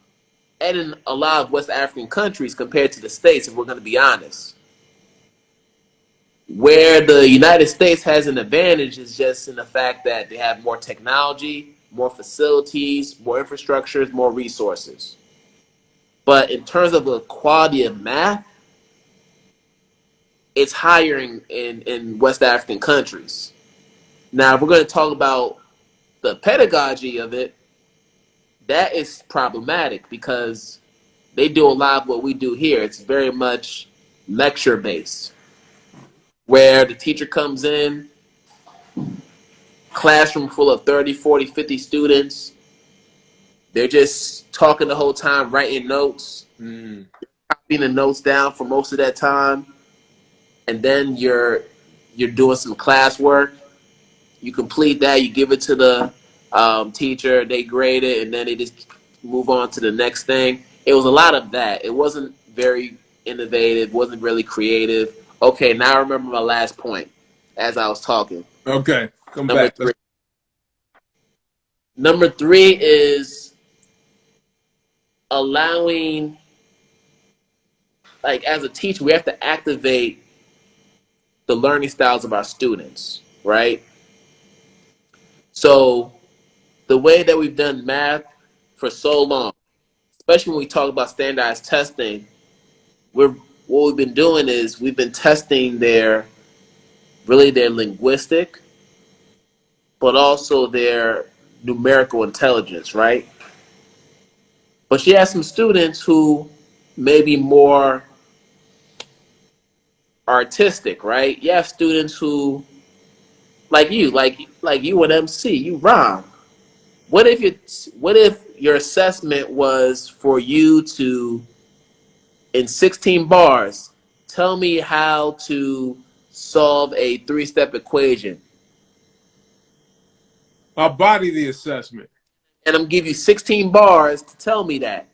and in a lot of West African countries compared to the States, if we're going to be honest. Where the United States has an advantage is just in the fact that they have more technology, more facilities, more infrastructures, more resources. But in terms of the quality of math, it's higher in West African countries. Now, if we're going to talk about the pedagogy of it, that is problematic because they do a lot of what we do here. It's very much lecture based, where the teacher comes in, classroom full of 30, 40, 50 students. They're just talking the whole time, writing notes, Mm. copying the notes down for most of that time, and then you're doing some classwork. You complete that, you give it to the teacher, they grade it, and then they just move on to the next thing. It was a lot of that. It wasn't very innovative, wasn't really creative. Okay, now I remember my last point as I was talking. Okay, come Number back. three. Number three is allowing like as a teacher, we have to activate the learning styles of our students, right? So the way that we've done math for so long, especially when we talk about standardized testing, what we've been doing is we've been testing their linguistic, but also their numerical intelligence, right? But she has some students who may be more artistic, right? You have students who, like you and MC, you rhyme. What if your assessment was for you to, in 16 bars, tell me how to solve a three-step equation, I'll body the assessment. and I'm gonna give you 16 bars to tell me that.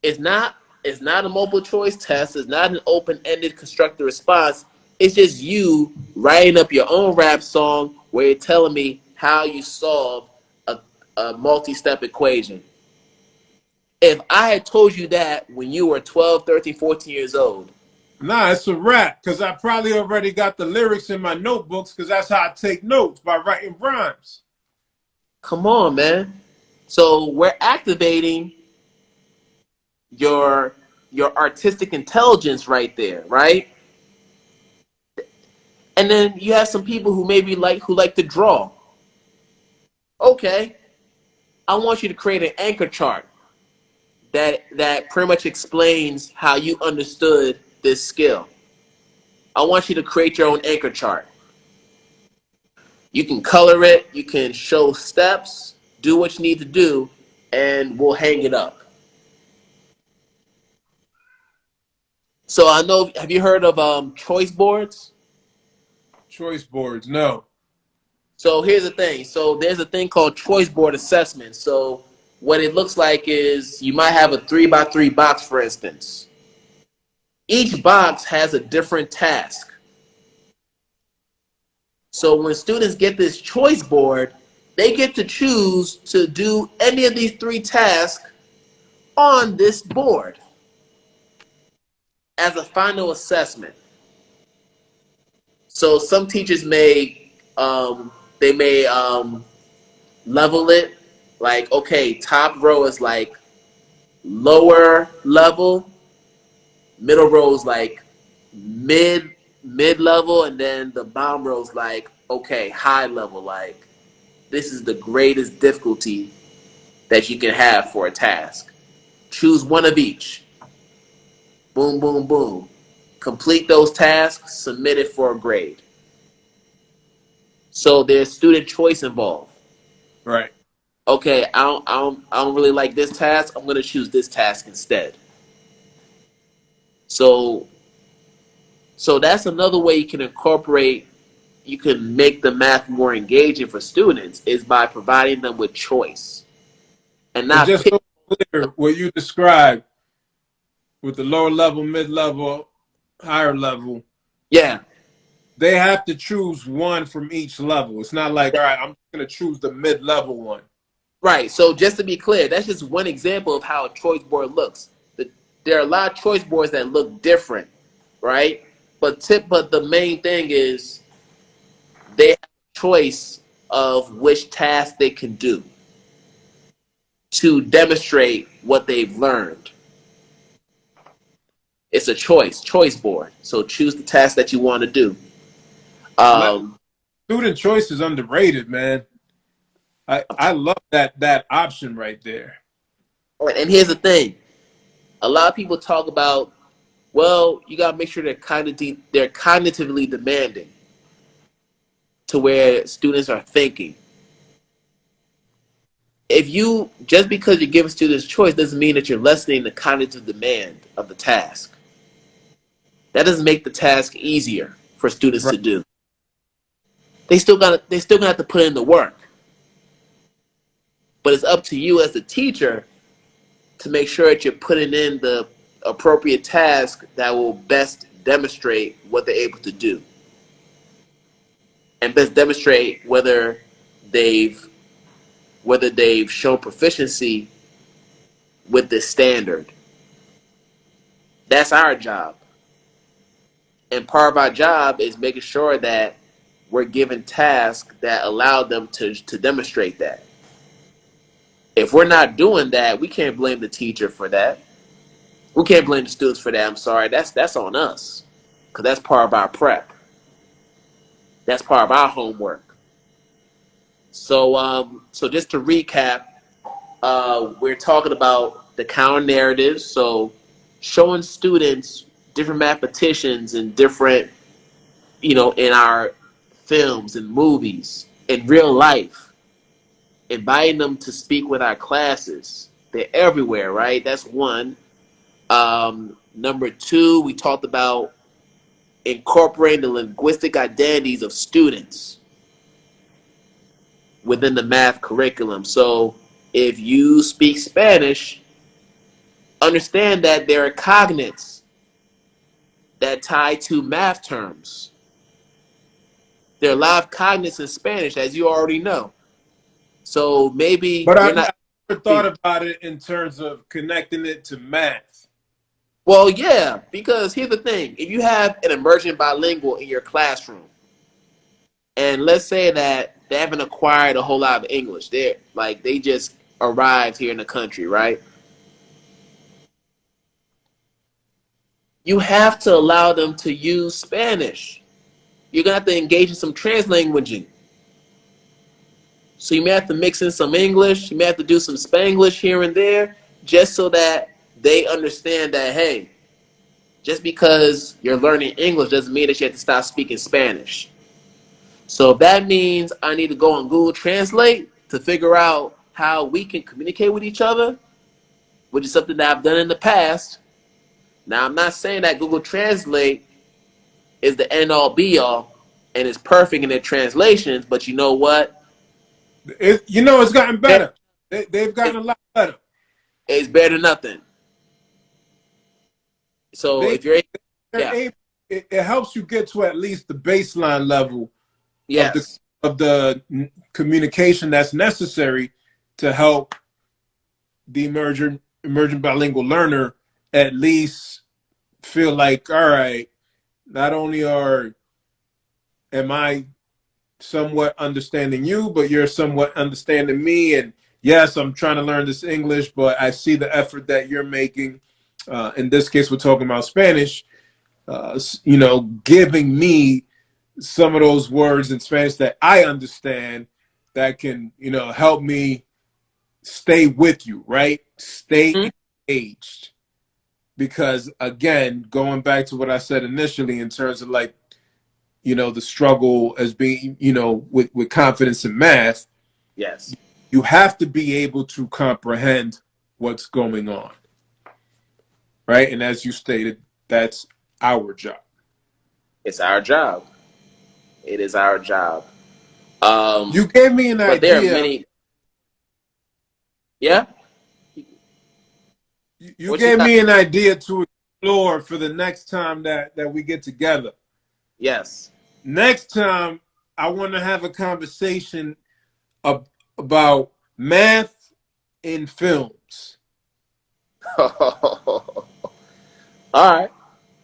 It's not it's not a multiple choice test. It's not an open-ended constructed response. It's just you writing up your own rap song where you're telling me how you solve a multi-step equation. If I had told you that when you were 12, 13, 14 years old, Nah, it's a wrap because I probably already got the lyrics in my notebooks because that's how I take notes, by writing rhymes. come on, man. So we're activating your artistic intelligence right there, right? And then you have some people who maybe like to draw. Okay, I want you to create an anchor chart that pretty much explains how you understood this skill. I want you to create your own anchor chart. You can color it, you can show steps, do what you need to do, and we'll hang it up. So I know, have you heard of choice boards? Choice boards, no. So here's the thing. So there's a thing called choice board assessment. So what it looks like is you might have a 3x3 box, for instance. Each box has a different task. So when students get this choice board, they get to choose to do any of these three tasks on this board as a final assessment. So some teachers may they may level it like, okay, top row is like lower level, middle row is like mid level, and then the bottom row is like, okay, high level, like this is the greatest difficulty that you can have for a task. Choose one of each. Boom, boom, boom. Complete those tasks, submit it for a grade. So there's student choice involved. Right. Okay, I don't really like this task. I'm going to choose this task instead. So, so that's another way you can incorporate. You can make the math more engaging for students is by providing them with choice and And not just pick. so clear, what you described with the lower level, mid level, higher level, Yeah, they have to choose one from each level. It's not like, all right, I'm going to choose the mid level one. right. So just to be clear, that's just one example of how a choice board looks. There are a lot of choice boards that look different, right? But the main thing is they have a choice of which task they can do to demonstrate what they've learned. It's a choice board. So choose the task that you want to do. Um, Student choice is underrated, man. I love that option right there. and here's the thing: a lot of people talk about, well, you got to make sure they're cognitively demanding to where students are thinking. If you just because you're giving students choice doesn't mean that you're lessening the cognitive demand of the task. That doesn't make the task easier for students Right. to do. They still gonna have to put in the work. But it's up to you as the teacher to make sure that you're putting in the appropriate task that will best demonstrate what they're able to do and best demonstrate they've whether they've shown proficiency with this standard. That's our job. And part of our job is making sure that we're given tasks that allow them to demonstrate that. If we're not doing that, we can't blame the teacher for that. We can't blame the students for that. I'm sorry. That's on us. Because that's part of our prep. That's part of our homework. So just to recap, we're talking about the counter narratives. So showing students different mathematicians and different, in our films and movies, in real life, inviting them to speak with our classes. They're everywhere, right? That's one. Number two, we talked about incorporating the linguistic identities of students within the math curriculum. So if you speak Spanish, understand that there are cognates that tie to math terms. There are a lot of cognates in Spanish, as you already know. So maybe But you're I not. never thought about it in terms of connecting it to math. Well, yeah, because here's the thing. If you have an emerging bilingual in your classroom, and let's say that they haven't acquired a whole lot of English, they just arrived here in the country, right? You have to allow them to use Spanish. You're gonna have to engage in some translanguaging. So you may have to mix in some English. You may have to do some Spanglish here and there, just so that they understand that, hey, just because you're learning English doesn't mean that you have to stop speaking Spanish. So if that means I need to go on Google Translate to figure out how we can communicate with each other, which is something that I've done in the past. Now, I'm not saying that Google Translate is the end all be all and is perfect in their translations, but you know what? It's gotten better. They've gotten a lot better. It's better than nothing. So They if you're, they're yeah, able. It helps you get to at least the baseline level of the yes, communication that's necessary to help the emerging bilingual learner at least feel like, all right, not only am I somewhat understanding you, but you're somewhat understanding me. And yes, I'm trying to learn this English, but I see the effort that you're making. In this case, we're talking about Spanish. Giving me some of those words in Spanish that I understand that can, help me stay with you, right? Stay mm-hmm. engaged. Because again, going back to what I said initially in terms of like, the struggle as being, with confidence in math, Yes, you have to be able to comprehend what's going on, right? And as you stated, that's our job. it's our job. It is our job. You gave me an But there are idea. many. Yeah. You What you gave got? me an idea to explore for the next time that we get together. Yes. Next time, I want to have a conversation about math in films. All right.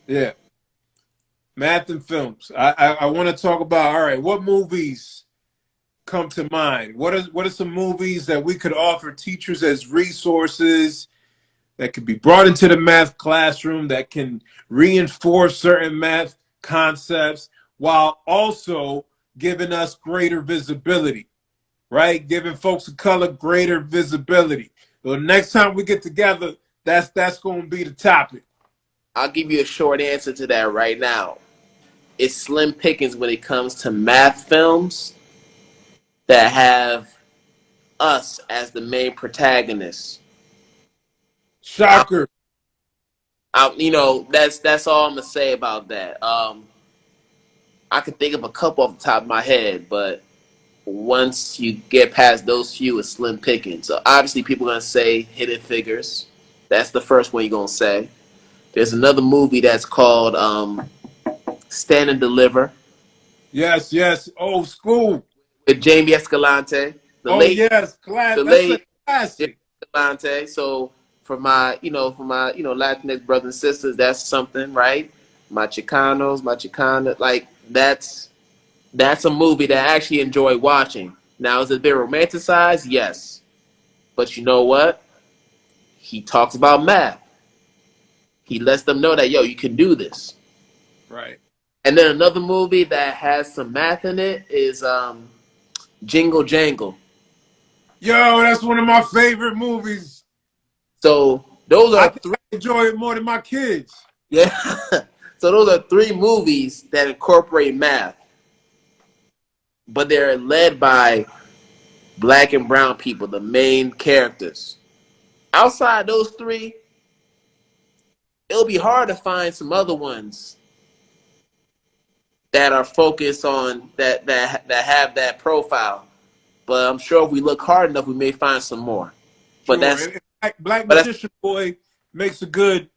Yeah, math in films. I want to talk about, all right, what movies come to mind? What are some movies that we could offer teachers as resources that could be brought into the math classroom that can reinforce certain math concepts while also giving us greater visibility, right? Giving folks of color greater visibility. So next time we get together, that's going to be the topic. I'll give you a short answer to that right now. It's slim pickings when it comes to math films that have us as the main protagonists. I, Shocker. that's all I'm gonna say about that. I can think of a couple off the top of my head, but once you get past those few, it's slim picking. So obviously, people are gonna say Hidden Figures. That's the first one you're gonna say. There's another movie that's called Stand and Deliver Yes, yes. Old school. with Jamie Escalante, the Oh, late, yes. the That's a late Jamie classic. Escalante. So for my Latinx brothers and sisters, that's something, right? My Chicanos, my Chicana, like that's a movie that I actually enjoy watching. Now, is it a bit romanticized? Yes, but you know what? He talks about math. He lets them know that you can do this. Right. And then another movie that has some math in it is Jingle Jangle. Yo, that's one of my favorite movies. So those I are think three. I enjoy it more than my kids. Yeah. So those are three movies that incorporate math, but they're led by black and brown people, the main characters. Outside those three, it'll be hard to find some other ones that are focused on that have that profile. But I'm sure if we look hard enough, we may find some more. But Sure. that's And Black but that's Magician Boy makes a good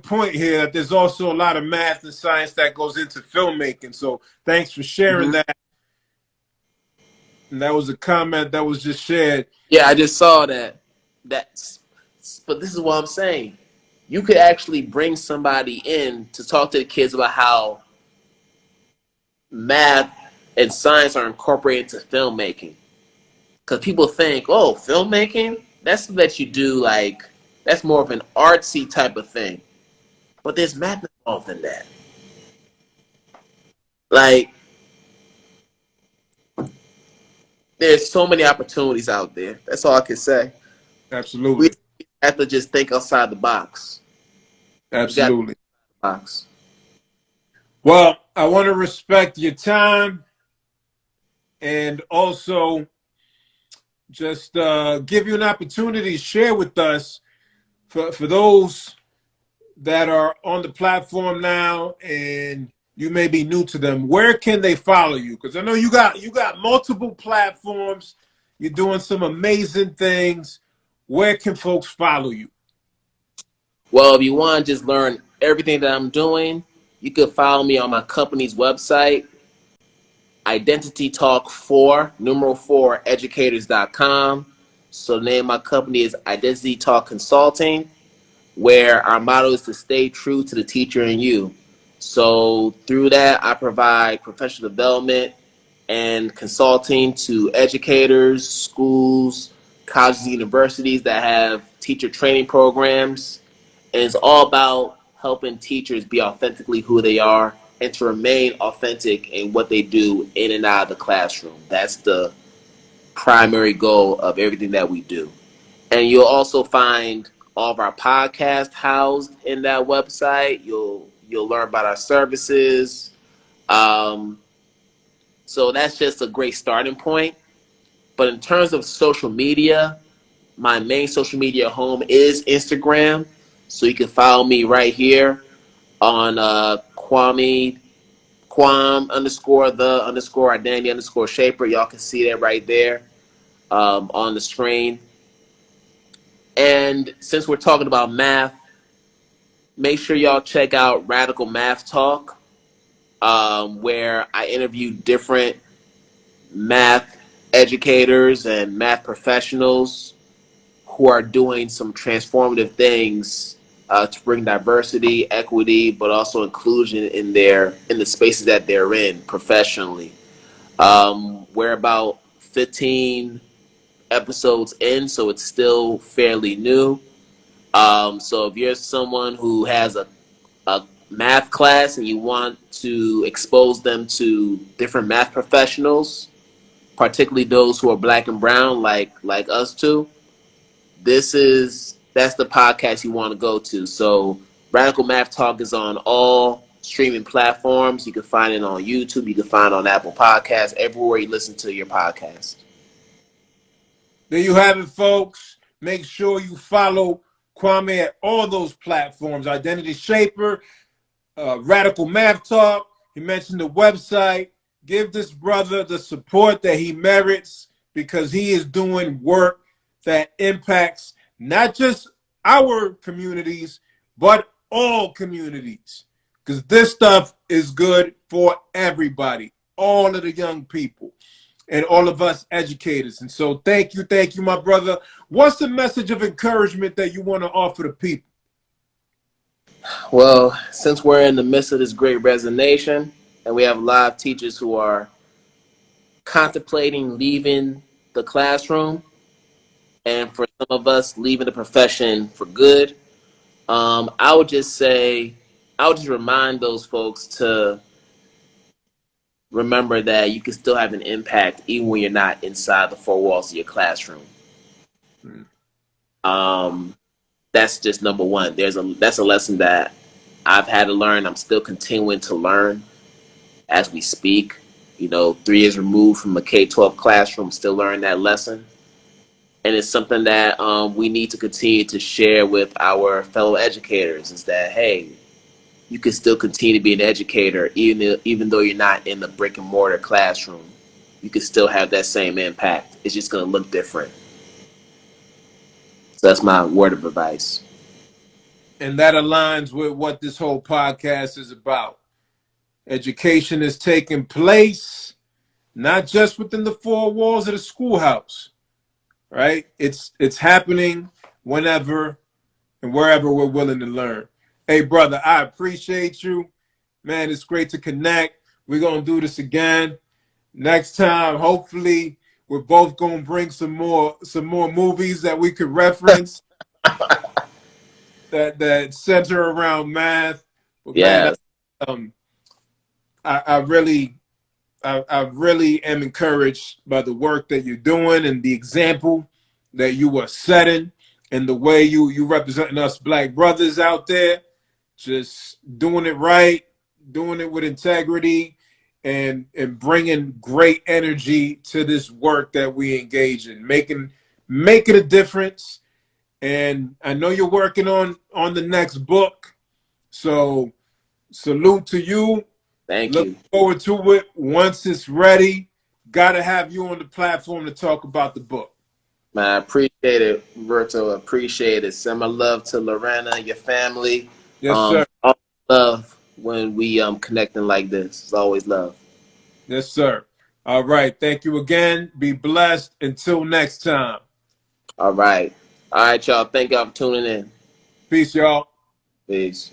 point here that there's also a lot of math and science that goes into filmmaking. So thanks for sharing mhm. that. And that was a comment that was just shared. Yeah, I just saw that. That's but this is what I'm saying. You could actually bring somebody in to talk to the kids about how math and science are incorporated into filmmaking. Because people think, oh, filmmaking, that's that you do like that's more of an artsy type of thing. But there's math involved in that. Like there's so many opportunities out there. That's all I can say. We Absolutely. have to just think outside the box. We got Absolutely. the box. Well, I want to respect your time and also just give you an opportunity to share with us for those that are on the platform now and you may be new to them. Where can they follow you? Because I know you got multiple platforms. You're doing some amazing things. Where can folks follow you? Well, if you want to just learn everything that I'm doing, you can follow me on my company's website, Identity Talk 4, numeral 4, educators.com. So the name of my company is Identity Talk Consulting, where our motto is to stay true to the teacher in you. So through that, I provide professional development and consulting to educators, schools, colleges, and universities that have teacher training programs. And it's all about helping teachers be authentically who they are and to remain authentic in what they do in and out of the classroom. That's the primary goal of everything that we do. And you'll also find all of our podcasts housed in that website. You'll learn about our services. Um, so that's just a great starting point. But in terms of social media, my main social media home is Instagram. So you can follow me right here on Quam underscore the underscore identity underscore shaper. Y'all can see that right there on the screen. And since we're talking about math, make sure y'all check out Radical Math Talk, where I interview different math educators and math professionals who are doing some transformative things to bring diversity, equity, but also inclusion in the spaces that they're in professionally. We're about 15 episodes in, so it's still fairly new. So if you're someone who has a math class and you want to expose them to different math professionals, particularly those who are black and brown, like us too, that's the podcast you want to go to. So Radical Math Talk is on all streaming platforms. You can find it on YouTube. You can find it on Apple Podcasts, everywhere you listen to your podcast. There you have it, folks. Make sure you follow Kwame at all those platforms. Identity Shaper, Radical Math Talk. He mentioned the website. Give this brother the support that he merits because he is doing work that impacts not just our communities, but all communities. Because this stuff is good for everybody, all of the young people. and all of us educators. And so thank you, my brother. What's the message of encouragement that you want to offer the people? Well, since we're in the midst of this great resignation, and we have a lot of teachers who are contemplating leaving the classroom, and for some of us leaving the profession for good, I would just remind those folks to remember that you can still have an impact even when you're not inside the four walls of your classroom. That's just number one. That's a lesson that I've had to learn. I'm still continuing to learn as we speak. 3 years removed from a K-12 classroom, still learning that lesson. And it's something that we need to continue to share with our fellow educators, is that, hey, you can still continue to be an educator even though you're not in the brick and mortar classroom. You can still have that same impact. It's just going to look different. So that's my word of advice. And that aligns with what this whole podcast is about. Education is taking place not just within the four walls of the schoolhouse, right? It's happening whenever and wherever we're willing to learn. Hey, brother, I appreciate you. Man, it's great to connect. We're going to do this again. Next time, hopefully, we're both going to bring some more movies that we could reference that center around math. But Yeah. man, I really am encouraged by the work that you're doing and the example that you are setting and the way you representing us black brothers out there, just doing it right, doing it with integrity, and bringing great energy to this work that we engage in, making a difference. And I know you're working on the next book, so salute to you. Thank Look you. forward to it once it's ready. Got to have you on the platform to talk about the book. Man, I appreciate it, Roberto. Appreciate it. Send my love to Lorena and your family. Yes, sir. Always love when we connecting like this. It's always love. Yes, sir. All right. Thank you again. Be blessed. Until next time. All right. All right, y'all. Thank y'all for tuning in. Peace, y'all. Peace.